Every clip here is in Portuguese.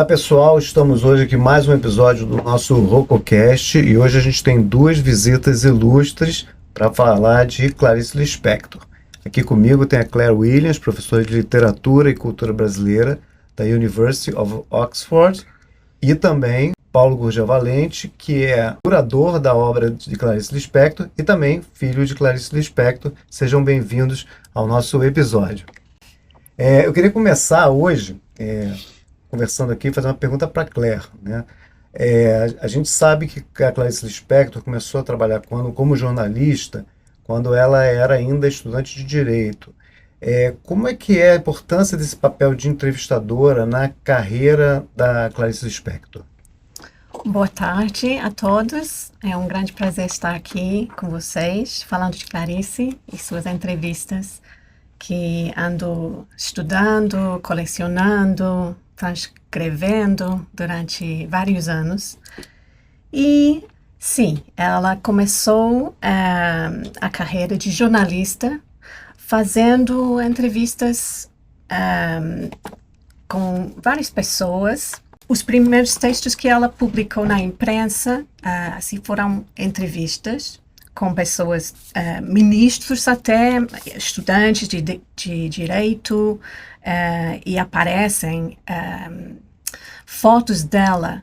Olá pessoal, estamos hoje aqui mais um episódio do nosso RocoCast e hoje a gente tem duas visitas ilustres para falar de Clarice Lispector. Aqui comigo tem a Claire Williams, professora de Literatura e Cultura Brasileira da University of Oxford, e também Paulo Gurgel Valente, que é curador da obra de Clarice Lispector e também filho de Clarice Lispector. Sejam bem-vindos ao nosso episódio. Eu queria começar hoje conversando aqui, fazer uma pergunta para a Claire, né? A gente sabe que a Clarice Lispector começou a trabalhar como jornalista quando ela era ainda estudante de Direito. Como é que é a importância desse papel de entrevistadora na carreira da Clarice Lispector? Boa tarde a todos. É um grande prazer estar aqui com vocês, falando de Clarice e suas entrevistas, que ando estudando, colecionando, transcrevendo durante vários anos. E, sim, ela começou a carreira de jornalista fazendo entrevistas com várias pessoas. Os primeiros textos que ela publicou na imprensa assim, foram entrevistas com pessoas, ministros até, estudantes de direito, e aparecem fotos dela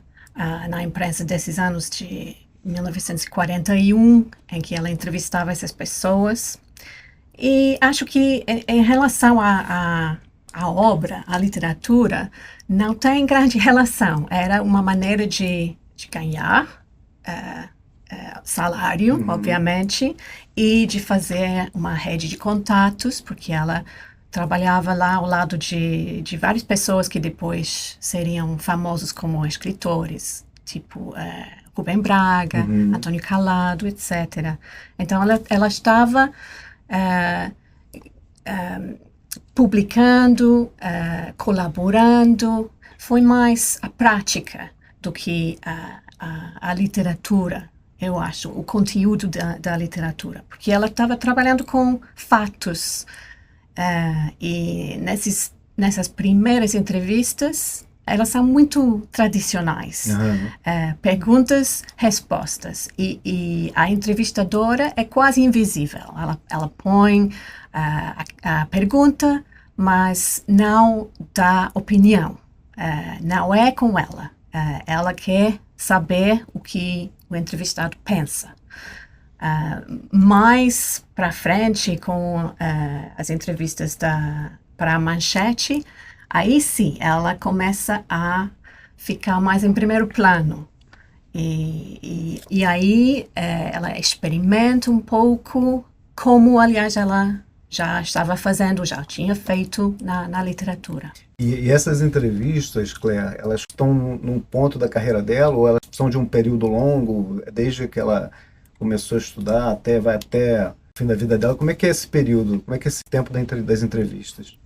na imprensa desses anos de 1941, em que ela entrevistava essas pessoas. E acho que em relação à obra, à literatura, não tem grande relação. Era uma maneira de ganhar salário, obviamente, e de fazer uma rede de contatos, porque ela trabalhava lá ao lado de várias pessoas que depois seriam famosos como escritores, tipo Rubem Braga, Antônio Calado, etc. Então, ela estava publicando, colaborando. Foi mais a prática do que a literatura, eu acho, o conteúdo da literatura, porque ela estava trabalhando com fatos, e nessas primeiras entrevistas, elas são muito tradicionais, perguntas, respostas, e a entrevistadora é quase invisível, ela põe a pergunta, mas não dá opinião, não é com ela, ela quer saber o que o entrevistado pensa. Mais para frente, com as entrevistas para a Manchete, aí sim, ela começa a ficar mais em primeiro plano. E aí ela experimenta um pouco, como, aliás, ela já estava fazendo, já tinha feito na literatura. E essas entrevistas, Claire, elas estão num ponto da carreira dela ou elas são de um período longo, desde que ela começou a estudar vai até o fim da vida dela? Como é que é esse período? Como é que é esse tempo das entrevistas?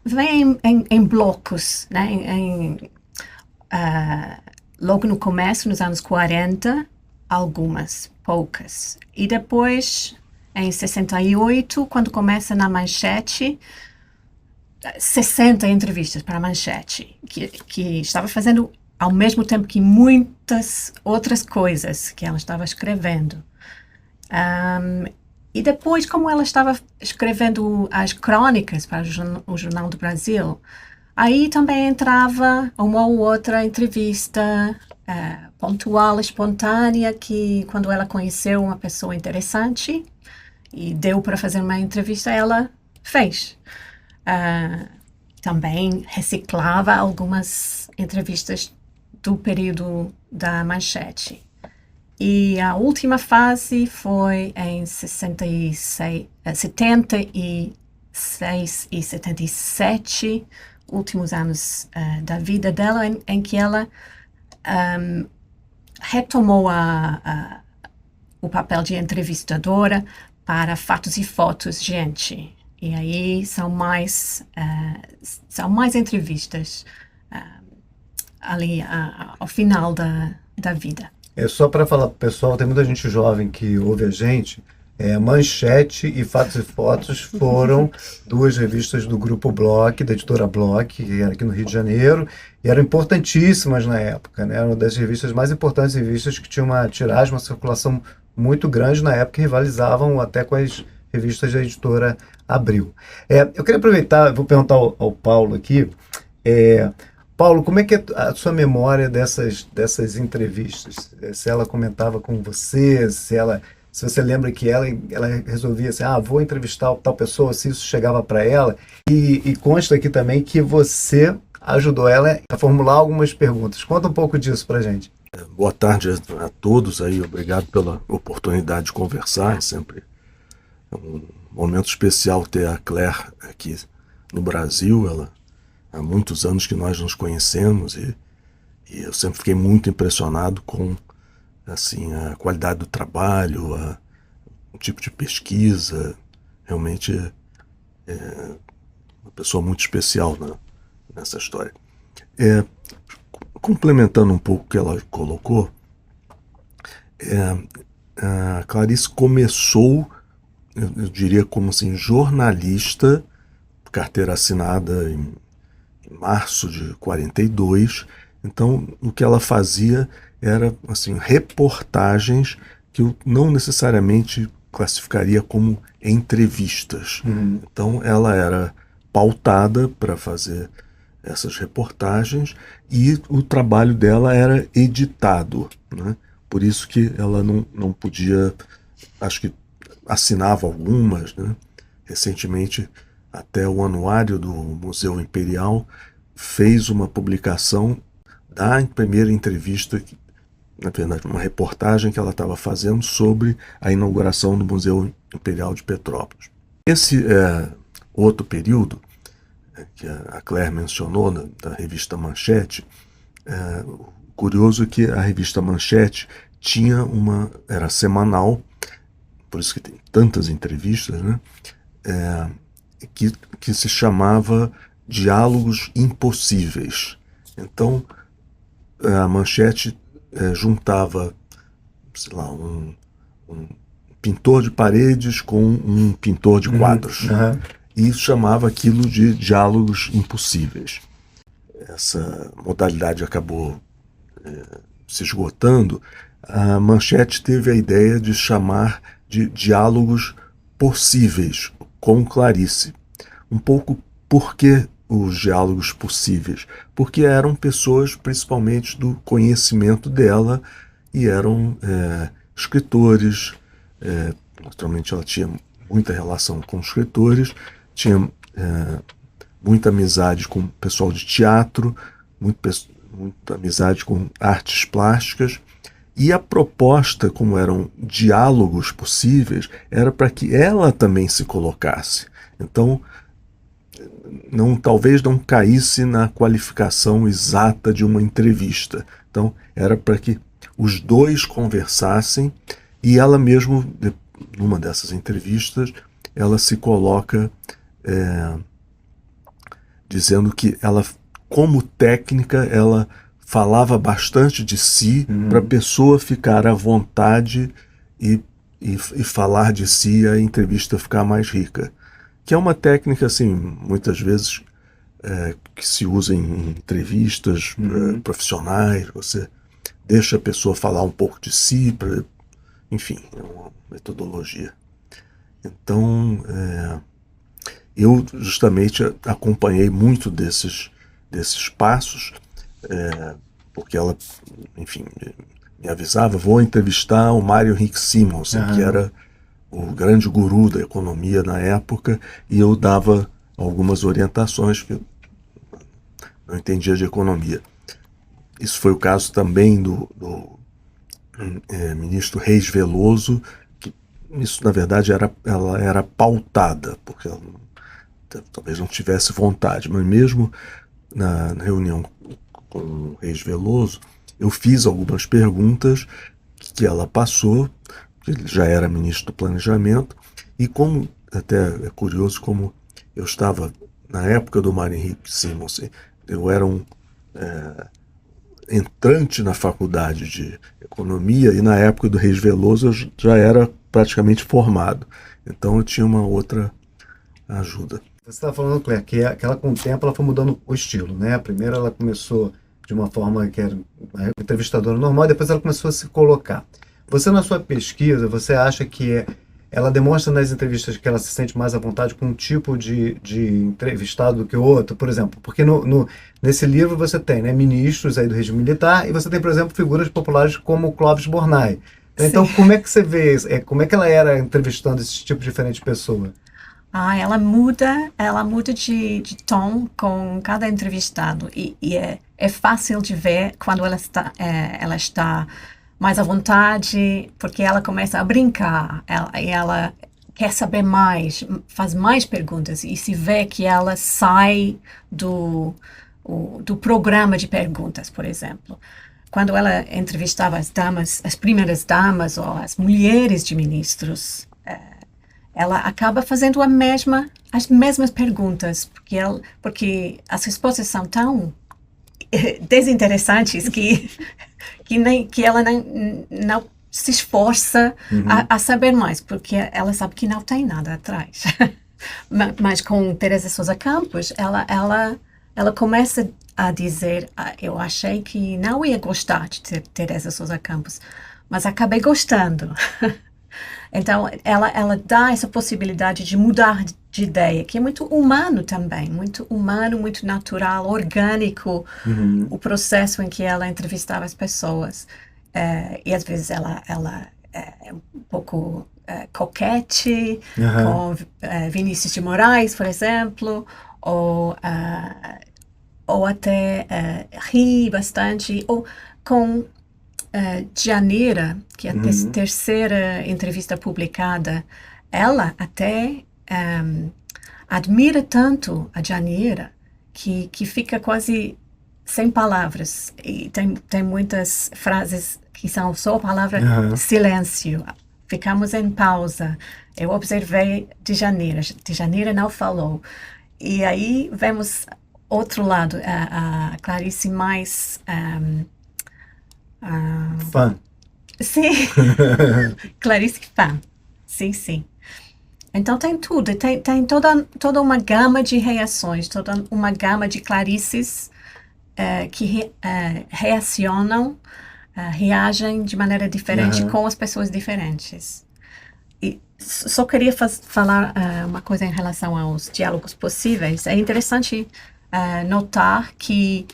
Vem em blocos, né? Logo no começo, nos anos 40, algumas, poucas. E depois, em 68, quando começa na Manchete, 60 entrevistas para a Manchete, que estava fazendo ao mesmo tempo que muitas outras coisas que ela estava escrevendo. E depois, como ela estava escrevendo as crônicas para o Jornal do Brasil, aí também entrava uma ou outra entrevista pontual, espontânea, que quando ela conheceu uma pessoa interessante e deu para fazer uma entrevista, ela fez. Também reciclava algumas entrevistas do período da Manchete. E a última fase foi em 76, 76 e 77, últimos anos da vida dela, em que ela retomou o papel de entrevistadora para Fatos e Fotos, gente. E aí são mais entrevistas ali ao final da vida. Só para falar para o pessoal, tem muita gente jovem que ouve a gente. Manchete e Fatos e Fotos foram duas revistas do Grupo Bloch, da editora Bloch, que era aqui no Rio de Janeiro, e eram importantíssimas na época, né? Eram uma das revistas mais importantes, revistas que tinham uma tiragem, uma circulação muito grande na época, e rivalizavam até com as revistas da editora Abril. Eu queria aproveitar, vou perguntar ao Paulo aqui, Paulo, como é que é a sua memória dessas entrevistas? Se ela comentava com você, se você lembra que ela resolvia assim, vou entrevistar tal pessoa, se isso chegava para ela, e consta aqui também que você ajudou ela a formular algumas perguntas. Conta um pouco disso para a gente. Boa tarde a todos aí, obrigado pela oportunidade de conversar, é sempre um momento especial ter a Claire aqui no Brasil. Há muitos anos que nós nos conhecemos e eu sempre fiquei muito impressionado com assim, a qualidade do trabalho, o tipo de pesquisa. Realmente é uma pessoa muito especial nessa história. Complementando um pouco o que ela colocou, a Clarice começou, eu diria como assim, jornalista, carteira assinada em março de 42, então o que ela fazia era assim, reportagens que eu não necessariamente classificaria como entrevistas. Então ela era pautada para fazer essas reportagens e o trabalho dela era editado, né? Por isso que ela não podia, acho que assinava algumas, né? Recentemente, até o Anuário do Museu Imperial fez uma publicação da primeira entrevista, na verdade, uma reportagem que ela estava fazendo sobre a inauguração do Museu Imperial de Petrópolis. Esse outro período que a Claire mencionou, da revista Manchete, curioso que a revista Manchete era semanal, por isso que tem tantas entrevistas, né? Que se chamava Diálogos Impossíveis. Então, a Manchete juntava, sei lá, um pintor de paredes com um pintor de quadros. E chamava aquilo de Diálogos Impossíveis. Essa modalidade acabou se esgotando. A Manchete teve a ideia de chamar de Diálogos Possíveis, com Clarice. Um pouco por que os diálogos possíveis? Porque eram pessoas, principalmente do conhecimento dela, e eram escritores. Naturalmente ela tinha muita relação com escritores, tinha muita amizade com o pessoal de teatro, muita amizade com artes plásticas, e a proposta, como eram diálogos possíveis, era para que ela também se colocasse. Então, talvez não caísse na qualificação exata de uma entrevista. Então, era para que os dois conversassem, e ela mesmo, numa dessas entrevistas, ela se coloca dizendo que ela, como técnica, ela falava bastante de si para a pessoa ficar à vontade e falar de si, a entrevista ficar mais rica. Que é uma técnica, assim, muitas vezes que se usa em entrevistas profissionais. Você deixa a pessoa falar um pouco de si, enfim, é uma metodologia. Então, eu justamente acompanhei muito desses passos, porque ela, enfim, me avisava, vou entrevistar o Mário Henrique Simonsen, que era o grande guru da economia na época, e eu dava algumas orientações que eu não entendia de economia. Isso foi o caso também do ministro Reis Veloso, que isso, na verdade, ela era pautada, porque ela talvez não tivesse vontade, mas mesmo na reunião com o Reis Veloso, eu fiz algumas perguntas que ela passou, ele já era ministro do Planejamento, e como, até é curioso, como eu estava na época do Mário Henrique Simonsen, eu era um entrante na faculdade de economia, e na época do Reis Veloso eu já era praticamente formado. Então eu tinha uma outra ajuda. Você estava falando, Claire, que ela com o tempo ela foi mudando o estilo, né? Primeiro ela começou de uma forma que era uma entrevistadora normal, depois ela começou a se colocar. Você, na sua pesquisa, você acha que ela demonstra nas entrevistas que ela se sente mais à vontade com um tipo de entrevistado do que o outro? Por exemplo, porque nesse livro você tem, né, ministros aí do regime militar e você tem, por exemplo, figuras populares como o Clóvis Bornai. Então, como é que você vê isso? Como é que ela era entrevistando esse tipo de diferente pessoa? Ela muda de tom com cada entrevistado e é fácil de ver quando ela está mais à vontade, porque ela começa a brincar, ela quer saber mais, faz mais perguntas e se vê que ela sai do programa de perguntas, por exemplo. Quando ela entrevistava as primeiras damas ou as mulheres de ministros, ela acaba fazendo as mesmas perguntas, porque as respostas são tão desinteressantes que ela não se esforça a saber mais, porque ela sabe que não tem nada atrás. Mas com Teresa Sousa Campos, ela começa a dizer, eu achei que não ia gostar de Teresa Sousa Campos, mas acabei gostando. Então, ela dá essa possibilidade de mudar de ideia, que é muito humano também, muito humano, muito natural, orgânico, o processo em que ela entrevistava as pessoas. E às vezes ela é um pouco coquete, com Vinícius de Moraes, por exemplo, ou até ri bastante, ou com Djaneira, que é a terceira entrevista publicada, ela até admira tanto a Djaneira que fica quase sem palavras. E tem muitas frases que são só a palavra silêncio. Ficamos em pausa. Eu observei Djaneira não falou. E aí vemos outro lado, a Clarice mais... fã. Sim, Clarice fã. Sim. Então tem tudo, tem toda uma gama de reações, toda uma gama de Clarices que reagem de maneira diferente com as pessoas diferentes. E só queria falar uma coisa em relação aos diálogos possíveis. É interessante notar que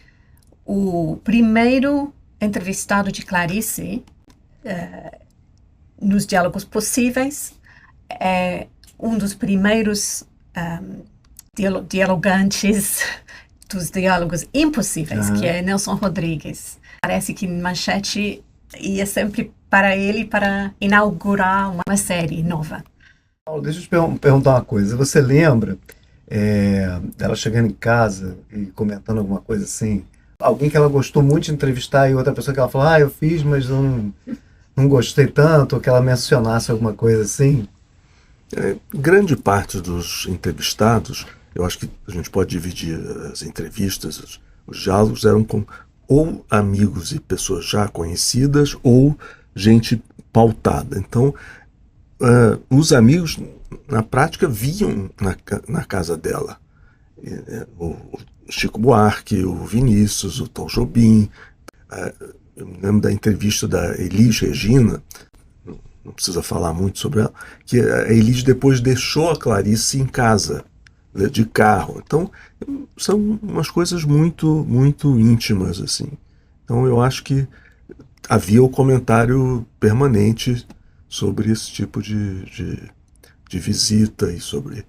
o primeiro entrevistado de Clarice nos diálogos possíveis é um dos primeiros dialogantes dos diálogos impossíveis, que é Nelson Rodrigues. Parece que Manchete ia sempre para ele para inaugurar uma série nova. Paulo, deixa eu te perguntar uma coisa. Você lembra dela chegando em casa e comentando alguma coisa assim? Alguém que ela gostou muito de entrevistar e outra pessoa que ela falou, eu fiz, mas não gostei tanto, ou que ela mencionasse alguma coisa assim? Grande parte dos entrevistados, eu acho que a gente pode dividir as entrevistas, os diálogos eram com ou amigos e pessoas já conhecidas ou gente pautada. Então, os amigos, na prática, viam na casa dela. O Chico Buarque, o Vinícius, o Tom Jobim. Eu me lembro da entrevista da Elis Regina, não precisa falar muito sobre ela, que a Elis depois deixou a Clarice em casa, de carro. Então, são umas coisas muito, muito íntimas, assim. Então, eu acho que havia o comentário permanente sobre esse tipo de visita e sobre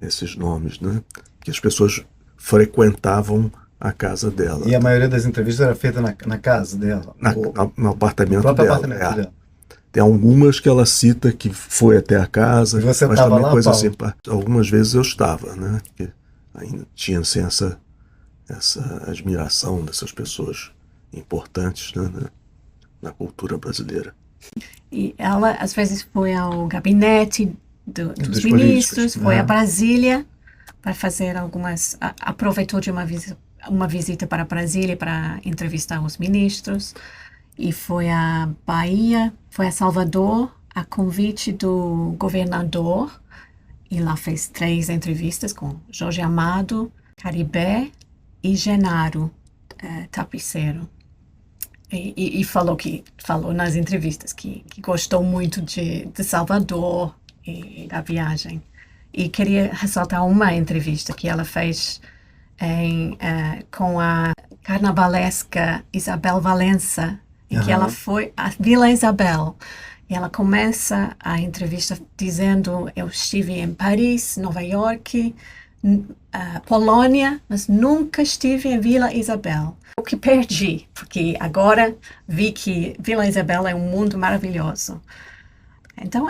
esses nomes, né? Que as pessoas frequentavam a casa dela. E a maioria das entrevistas era feita na casa dela? No apartamento no próprio dela. Apartamento dela. Tem algumas que ela cita que foi até a casa, e você mas estava também lá, coisa Paulo? assim. Algumas vezes eu estava, né? Porque ainda tinha assim, essa admiração dessas pessoas importantes, né, na cultura brasileira. E ela, às vezes, foi ao gabinete dos políticos, ministros, foi a Brasília para fazer aproveitou de uma visita para Brasília para entrevistar os ministros, e foi a Bahia, foi a Salvador a convite do governador, e lá fez 3 entrevistas com Jorge Amado, Caribé e Genaro Tapicero. E falou nas entrevistas que gostou muito de Salvador e da viagem. E queria ressaltar uma entrevista que ela fez com a carnavalesca Isabel Valença, em que ela foi à Vila Isabel. E ela começa a entrevista dizendo: eu estive em Paris, Nova York, Polônia, mas nunca estive em Vila Isabel. O que perdi, porque agora vi que Vila Isabel é um mundo maravilhoso. Então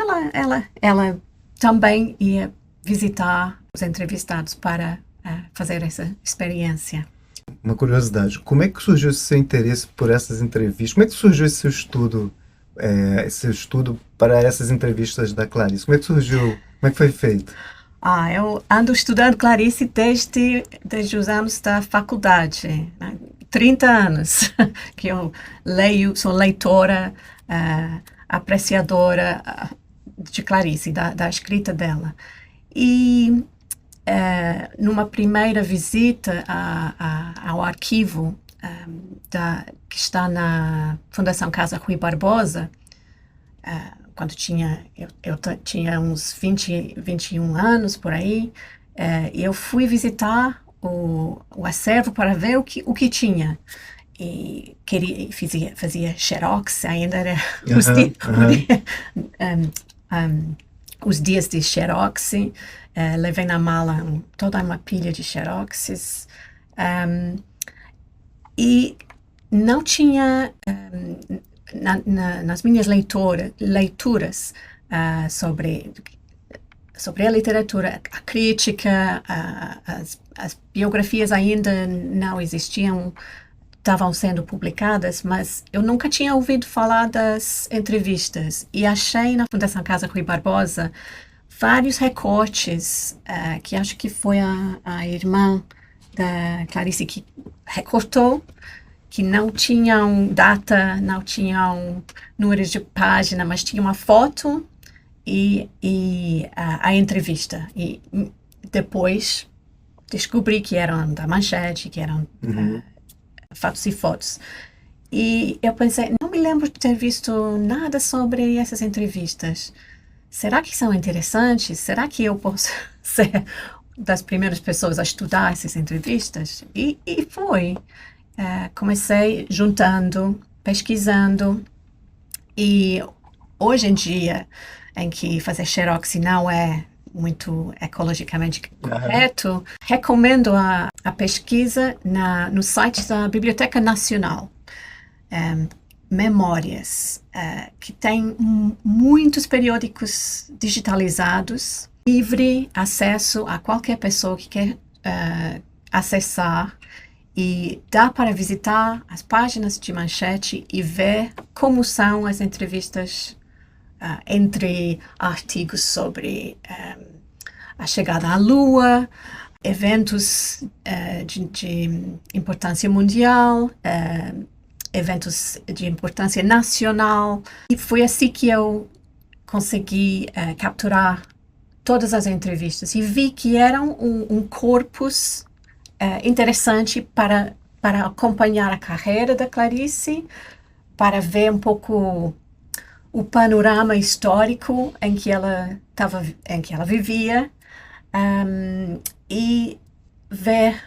ela também ia visitar os entrevistados para fazer essa experiência. Uma curiosidade, como é que surgiu esse seu interesse por essas entrevistas? Como é que surgiu esse seu estudo para essas entrevistas da Clarice? Como é que surgiu? Como é que foi feito? Eu ando estudando Clarice desde os anos da faculdade, né? 30 anos que eu sou leitora, apreciadora de Clarice, da escrita dela. E numa primeira visita ao arquivo que está na Fundação Casa Rui Barbosa, quando eu tinha uns 21 anos por aí, eu fui visitar o acervo para ver o que tinha. E fazia xerox, ainda era os dias de xerox. Levei na mala toda uma pilha de xeroxes. E não tinha, nas minhas leituras sobre a literatura, a crítica, as biografias ainda não existiam, estavam sendo publicadas, mas eu nunca tinha ouvido falar das entrevistas. E achei na Fundação Casa Rui Barbosa vários recortes, que acho que foi a irmã da Clarice que recortou, que não tinham data, não tinham números de página, mas tinha uma foto e a entrevista. E depois descobri que eram da Manchete, que eram fatos e fotos. E eu pensei, não me lembro de ter visto nada sobre essas entrevistas. Será que são interessantes? Será que eu posso ser das primeiras pessoas a estudar essas entrevistas? E foi. Comecei juntando, pesquisando, e hoje em dia, em que fazer xerox não é muito ecologicamente correto, recomendo a pesquisa no site da Biblioteca Nacional, Memórias, que tem muitos periódicos digitalizados, livre acesso a qualquer pessoa que quer acessar, e dá para visitar as páginas de Manchete e ver como são as entrevistas entre artigos sobre a chegada à Lua, eventos de importância mundial, eventos de importância nacional. E foi assim que eu consegui capturar todas as entrevistas e vi que eram um corpus interessante para acompanhar a carreira da Clarice, para ver um pouco o panorama histórico em que ela vivia, e ver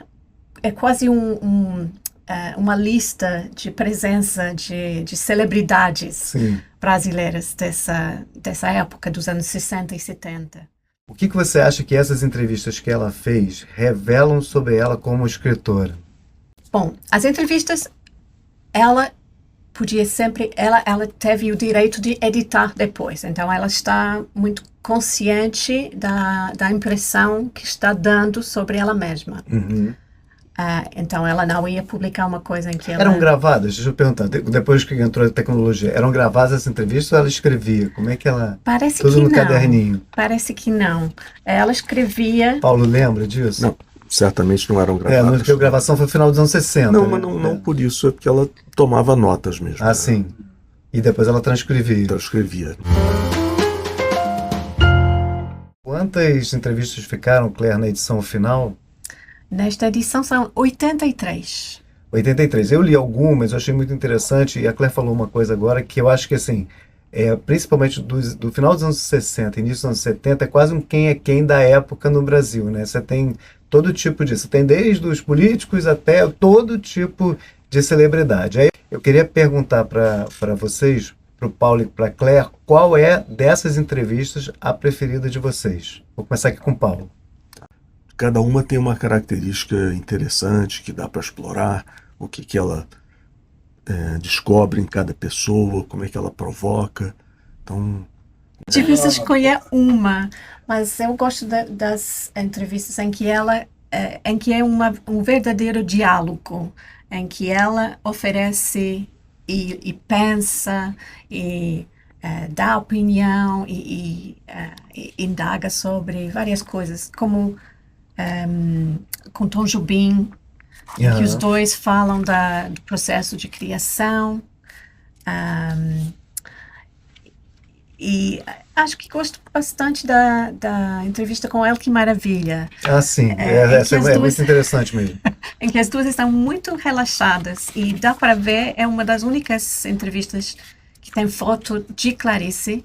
quase uma lista de presença de celebridades Sim. brasileiras dessa época, dos anos 60 e 70. O que você acha que essas entrevistas que ela fez revelam sobre ela como escritora? Bom, as entrevistas, ela teve o direito de editar depois, então ela está muito consciente da impressão que está dando sobre ela mesma. Então ela não ia publicar uma coisa em que ela... Eram gravadas? Deixa eu perguntar, depois que entrou a tecnologia, eram gravadas essas entrevistas ou ela escrevia? Como é que ela... Parece Tudo que no não. caderninho. Parece que não. Ela escrevia... Paulo, lembra disso? Não, certamente não eram gravadas. Porque a gravação foi no final dos anos 60. Não, né? mas não por isso, é porque ela tomava notas mesmo. Ah, sim. E depois ela transcrevia. Transcrevia. Quantas entrevistas ficaram, Claire, na edição final? Nesta edição são 83. 83. Eu li algumas, eu achei muito interessante, e a Claire falou uma coisa agora que eu acho que, assim, principalmente do final dos anos 60, início dos anos 70, é quase um quem é quem da época no Brasil, né? Você tem todo tipo disso, você tem desde os políticos até todo tipo de celebridade. Aí eu queria perguntar para vocês, para o Paulo e para a Claire, qual é dessas entrevistas a preferida de vocês? Vou começar aqui com o Paulo. Cada uma tem uma característica interessante que dá para explorar, o que ela descobre em cada pessoa, como é que ela provoca. Então, Difícil escolher uma, mas eu gosto das entrevistas em que um verdadeiro diálogo, em que ela oferece e pensa e dá opinião e indaga sobre várias coisas, como com Tom Jobim, em que os dois falam do processo de criação. E acho que gosto bastante da entrevista com El Que Maravilha. Sim, essa é muito interessante mesmo. Em que as duas estão muito relaxadas e dá para ver, é uma das únicas entrevistas que tem foto de Clarice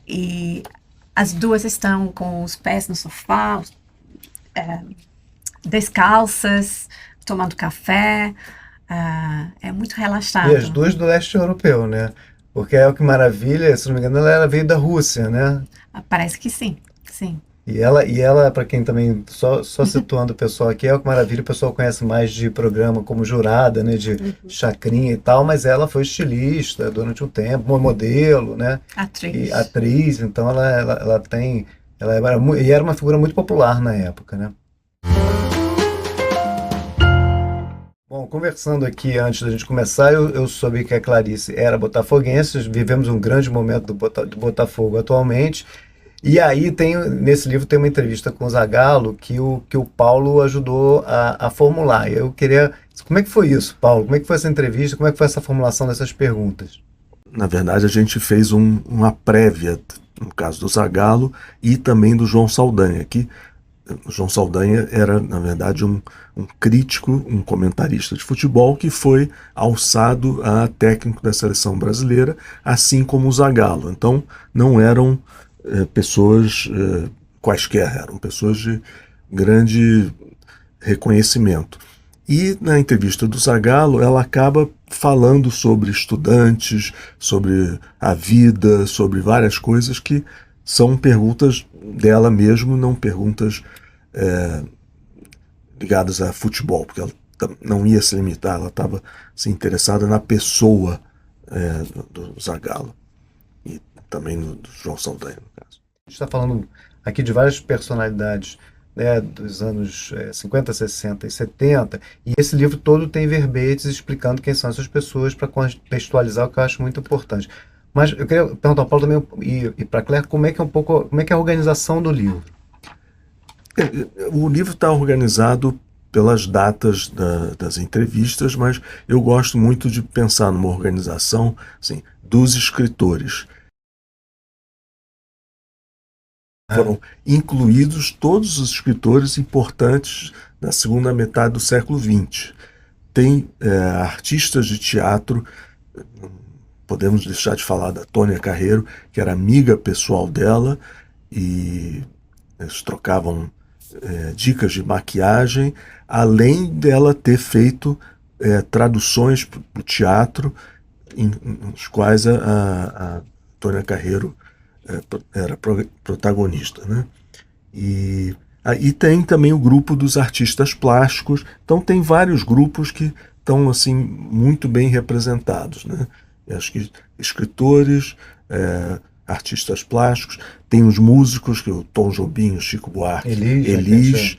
e as duas estão com os pés no sofá, descalças, tomando café, é muito relaxado. E as duas do leste europeu, né? Porque El Que Maravilha, se não me engano, ela veio da Rússia, né? Parece que sim, sim. E ela, para quem também, só situando o pessoal aqui, El Que Maravilha, o pessoal conhece mais de programa como jurada, né? De chacrinha e tal, mas ela foi estilista durante um tempo, modelo, né? Atriz, então ela era uma figura muito popular na época, né? Bom, conversando aqui antes da gente começar, eu soube que a Clarice era botafoguense, vivemos um grande momento do Botafogo atualmente, e aí nesse livro tem uma entrevista com o Zagallo que o Paulo ajudou a formular. E eu queria... Como é que foi isso, Paulo? Como é que foi essa entrevista? Como é que foi essa formulação dessas perguntas? Na verdade, a gente fez uma prévia, no caso do Zagallo e também do João Saldanha, que o João Saldanha era, na verdade, um crítico, um comentarista de futebol que foi alçado a técnico da seleção brasileira, assim como o Zagallo. Então, não eram pessoas quaisquer, eram pessoas de grande reconhecimento. E na entrevista do Zagallo, ela acaba falando sobre estudantes, sobre a vida, sobre várias coisas que são perguntas dela mesmo, não perguntas ligadas a futebol, porque ela não ia se limitar, ela estava interessada na pessoa do Zagallo e também do João Saldanha, no caso. A gente está falando aqui de várias personalidades, né, dos anos 50, 60 e 70, e esse livro todo tem verbetes explicando quem são essas pessoas para contextualizar, o que eu acho muito importante. Mas eu queria perguntar ao Paulo também e para a Claire como é que é a organização do livro. O livro está organizado pelas datas das entrevistas, mas eu gosto muito de pensar numa organização assim, dos escritores. Foram incluídos todos os escritores importantes da segunda metade do século XX. Tem artistas de teatro, podemos deixar de falar da Tônia Carreiro, que era amiga pessoal dela, e eles trocavam dicas de maquiagem, além dela ter feito traduções para o teatro, nos quais a Tônia Carreiro era protagonista, né? E aí tem também o grupo dos artistas plásticos, então tem vários grupos que estão assim, muito bem representados, né? Eu acho que escritores, artistas plásticos, tem os músicos, que é o Tom Jobim, o Chico Buarque, Elis,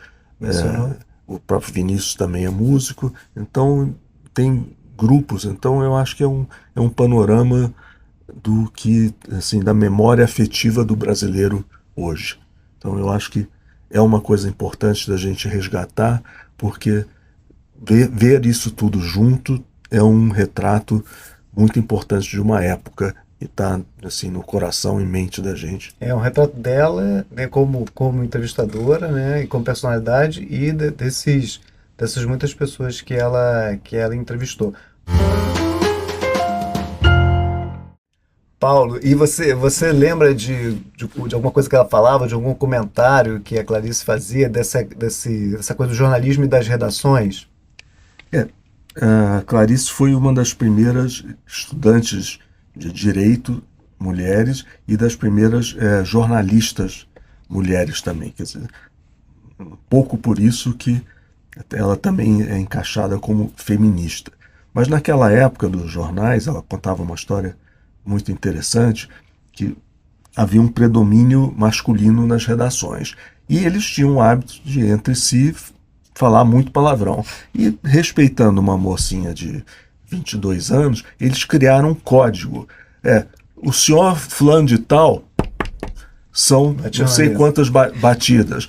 o próprio Vinícius também é músico, então tem grupos, então eu acho que é um panorama do que, assim, da memória afetiva do brasileiro hoje. Então eu acho que é uma coisa importante da gente resgatar, porque ver isso tudo junto é um retrato muito importante de uma época está assim, no coração e mente da gente. É um retrato dela, né, como entrevistadora, né, e como personalidade, e dessas muitas pessoas que ela entrevistou. Paulo, e você lembra de alguma coisa que ela falava, de algum comentário que a Clarice fazia dessa coisa do jornalismo e das redações? A Clarice foi uma das primeiras estudantes de direito mulheres e das primeiras jornalistas mulheres também. Quer dizer, um pouco por isso que ela também é encaixada como feminista. Mas naquela época dos jornais, ela contava uma história muito interessante, que havia um predomínio masculino nas redações. E eles tinham o hábito de, entre si, falar muito palavrão. E, respeitando uma mocinha de 22 anos, eles criaram um código. O senhor fulano de tal são não sei quantas batidas.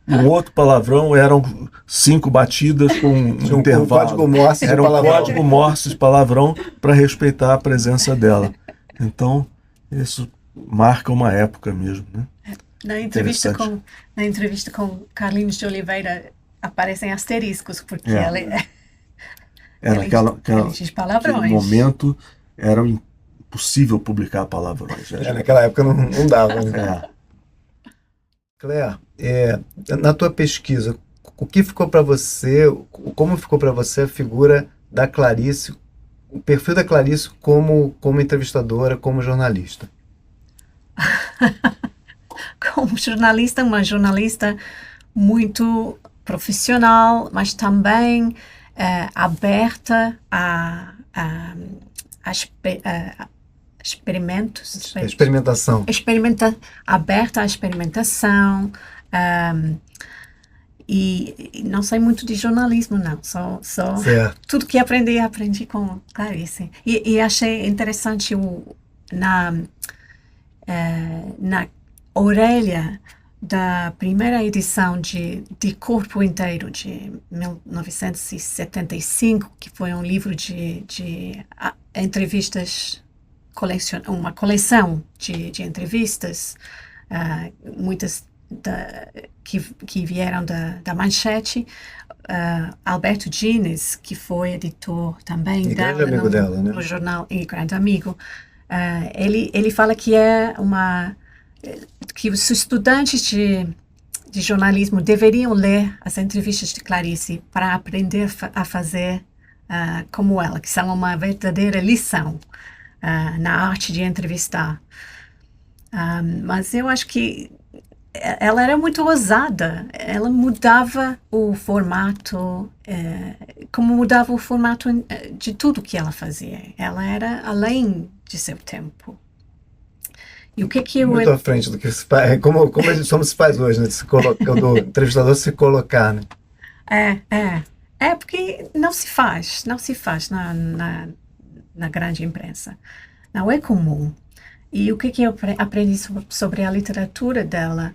Um outro palavrão eram 5 batidas com um intervalo. Um código Morse de palavrão. Era um código Morse de palavrão para respeitar a presença dela. Então, isso marca uma época mesmo, né? Na entrevista com Carlinhos de Oliveira aparecem asteriscos, porque ela diz palavrões. Naquele momento era impossível publicar palavrões. Naquela época não dava, né? Claire, na tua pesquisa, o que ficou para você, como ficou para você a figura da Clarice, o perfil da Clarice como entrevistadora, como jornalista? Como jornalista, uma jornalista muito profissional, mas também aberta a experimentos. Experimentação. Aberta à experimentação. E não sei muito de jornalismo, não. Só tudo que aprendi com Clarice. E achei interessante na orelha da primeira edição de Corpo Inteiro, de 1975, que foi um livro de entrevistas, uma coleção de entrevistas, muitas que vieram da Manchete. Alberto Gines, que foi editor também no jornal, e grande amigo, ele fala que que os estudantes de jornalismo deveriam ler as entrevistas de Clarice para aprender a fazer como ela, que são uma verdadeira lição na arte de entrevistar. Mas eu acho que ela era muito ousada. Ela mudava o formato, como mudava o formato de tudo que ela fazia. Ela era além de seu tempo. E o que muito à frente do que se faz, como se faz hoje, né? Do entrevistador se colocar, né? Porque não se faz na grande imprensa. Não é comum. E o que eu aprendi sobre a literatura dela?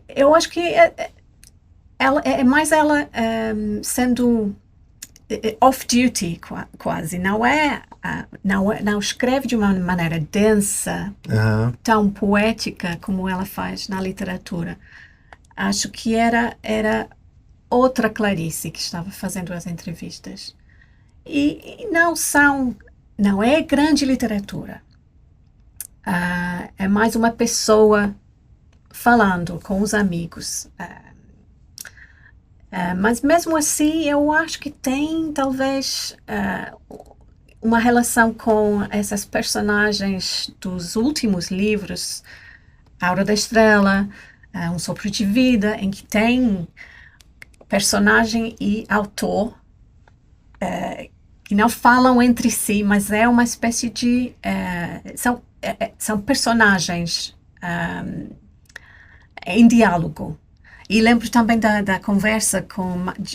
Eu acho que é mais ela sendo off-duty, quase. Não escreve de uma maneira densa, tão poética como ela faz na literatura. Acho que era outra Clarice que estava fazendo as entrevistas. E não é grande literatura. É mais uma pessoa falando com os amigos. Mas mesmo assim, eu acho que tem talvez uma relação com essas personagens dos últimos livros, A Hora da Estrela, Um Sopro de Vida, em que tem personagem e autor que não falam entre si, mas é uma espécie de... são personagens em diálogo. E lembro também da conversa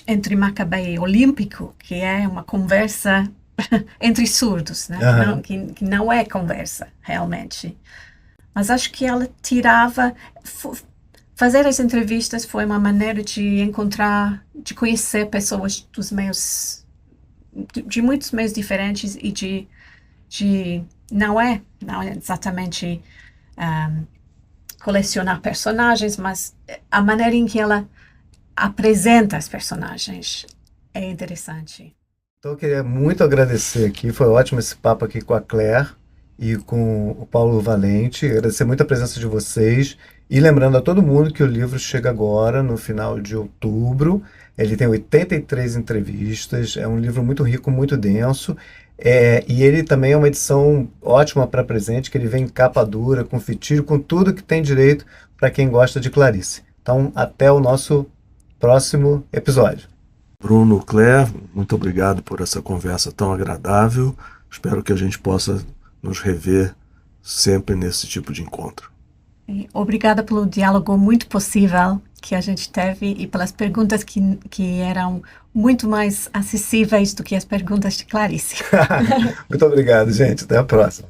entre Macabeia e Olímpico, que é uma conversa entre surdos, né? Que não é conversa, realmente. Mas acho que ela fazer as entrevistas foi uma maneira de conhecer pessoas de muitos meios diferentes e de não é exatamente colecionar personagens, mas a maneira em que ela apresenta os personagens é interessante. Então eu queria muito agradecer aqui, foi ótimo esse papo aqui com a Claire e com o Paulo Valente, agradecer muito a presença de vocês e lembrando a todo mundo que o livro chega agora, no final de outubro, ele tem 83 entrevistas, é um livro muito rico, muito denso, e ele também é uma edição ótima para presente, que ele vem em capa dura, com fitilho, com tudo que tem direito para quem gosta de Clarice. Então, até o nosso próximo episódio. Bruno, Claire, muito obrigado por essa conversa tão agradável. Espero que a gente possa nos rever sempre nesse tipo de encontro. Obrigada pelo diálogo muito possível que a gente teve e pelas perguntas que eram muito mais acessíveis do que as perguntas de Clarice. Muito obrigado, gente. Até a próxima.